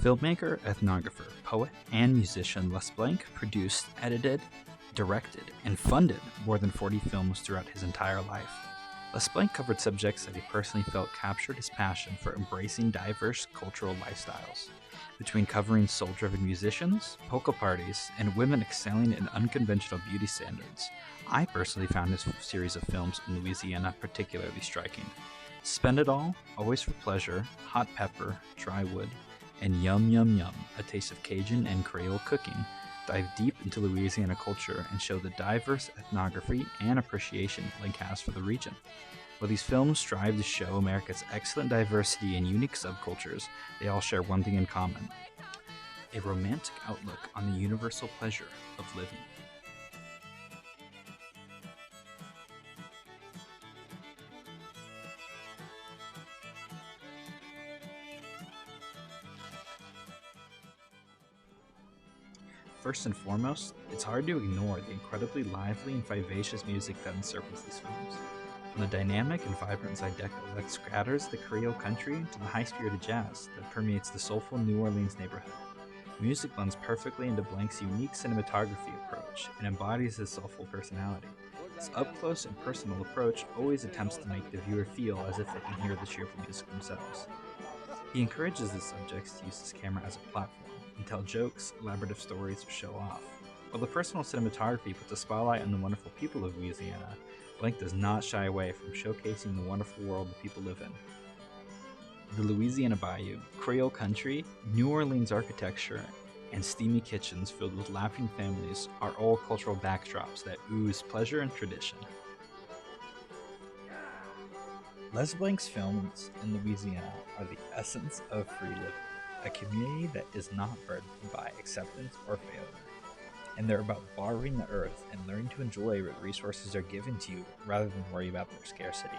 Filmmaker, ethnographer, poet, and musician Les Blank produced, edited, directed, and funded more than 40 films throughout his entire life. Les Blank covered subjects that he personally felt captured his passion for embracing diverse cultural lifestyles. Between covering soul-driven musicians, polka parties, and women excelling in unconventional beauty standards, I personally found his series of films in Louisiana particularly striking. Spend It All, Always for Pleasure, Hot Pepper, Dry Wood, and Yum Yum Yum, A Taste of Cajun and Creole Cooking, dive deep into Louisiana culture and show the diverse ethnography and appreciation Blank has for the region. While these films strive to show America's excellent diversity and unique subcultures, they all share one thing in common: a romantic outlook on the universal pleasure of living. First and foremost, it's hard to ignore the incredibly lively and vivacious music that encircles these films. From the dynamic and vibrant zydeco that scatters the Creole country to the high-spirited jazz that permeates the soulful New Orleans neighborhood. Music blends perfectly into Blank's unique cinematography approach and embodies his soulful personality. This up-close and personal approach always attempts to make the viewer feel as if they can hear the cheerful music themselves. He encourages his subjects to use his camera as a platform and tell jokes, elaborative stories, or show off. While the personal cinematography puts a spotlight on the wonderful people of Louisiana, Blank does not shy away from showcasing the wonderful world the people live in. The Louisiana Bayou, Creole country, New Orleans architecture, and steamy kitchens filled with laughing families are all cultural backdrops that ooze pleasure and tradition. Les Blank's films in Louisiana are the essence of free living, a community that is not burdened by acceptance or failure. And they're about borrowing the earth and learning to enjoy what resources are given to you rather than worry about their scarcity.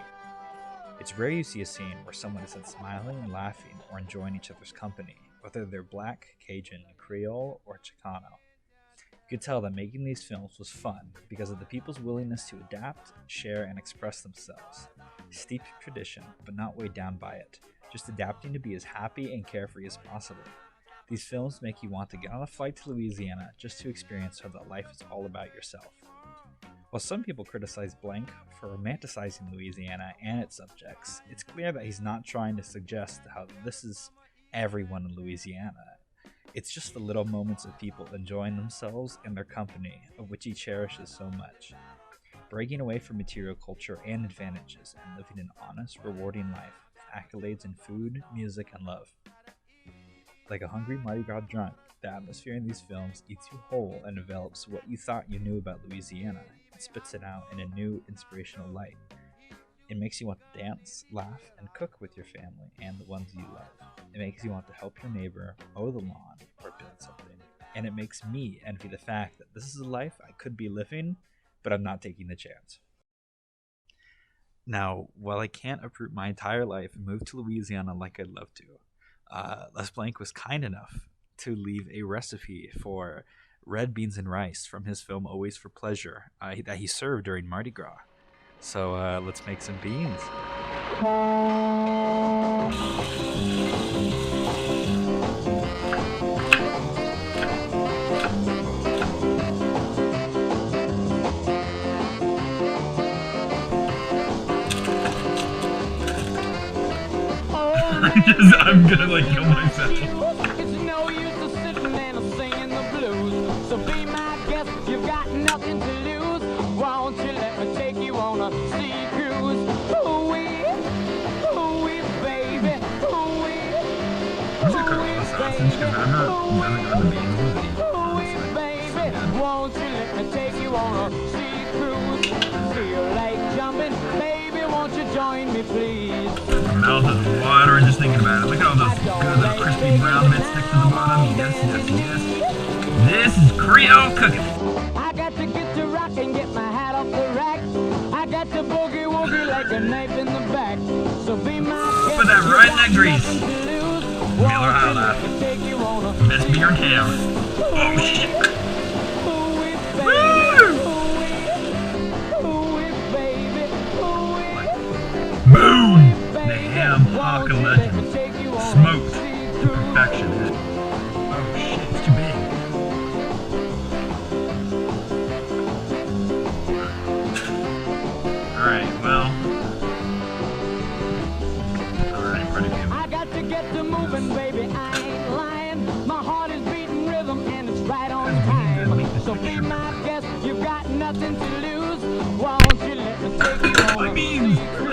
It's rare you see a scene where someone isn't smiling, laughing, or enjoying each other's company, whether they're Black, Cajun, Creole, or Chicano. You could tell that making these films was fun because of the people's willingness to adapt, share, and express themselves. Steeped in tradition, but not weighed down by it, just adapting to be as happy and carefree as possible. These films make you want to get on a flight to Louisiana just to experience how that life is all about yourself. While some people criticize Blank for romanticizing Louisiana and its subjects, it's clear that he's not trying to suggest how this is everyone in Louisiana. It's just the little moments of people enjoying themselves and their company, of which he cherishes so much. Breaking away from material culture and advantages and living an honest, rewarding life with accolades in food, music, and love. Like a hungry Mardi Gras drunk, the atmosphere in these films eats you whole and develops what you thought you knew about Louisiana and spits it out in a new, inspirational light. It makes you want to dance, laugh, and cook with your family and the ones you love. It makes you want to help your neighbor, mow the lawn, or build something. And it makes me envy the fact that this is a life I could be living, but I'm not taking the chance. Now, while I can't uproot my entire life and move to Louisiana like I'd love to, Les Blank was kind enough to leave a recipe for red beans and rice from his film Always for Pleasure that he served during Mardi Gras. So let's make some beans. I'm gonna like kill myself. It's no use to sitting and singing the blues. So be my guest, you've got nothing to lose. Won't you let me take you on a sea cruise? Ooh-wee, baby, ooh-wee. I'm gonna cook all the sausage because I'm not going to beans with it. Ooh-wee, baby, won't you let me take you on a sea cruise? Feel like jumping, baby, won't you join me, please? My mouth is watering just thinking about it. Look at all those good little crispy brown bits stick to the bottom. Yes. This is Creole cooking. I got to get to rock and get my hat off the rack. I got to boogie woogie like a knife in the back. So be my guest. Put that right in that grease. Miller High Life. Best beer in town. Oh shit. Boom! The ham hock legend. Smoked to perfection. Alright, well. Alright, pretty good. I got to get to moving, baby, I ain't lying. My heart is beating rhythm and it's right on time. So be my guest, you've got nothing to lose. Won't you let me take you on My a beans! sea cruise?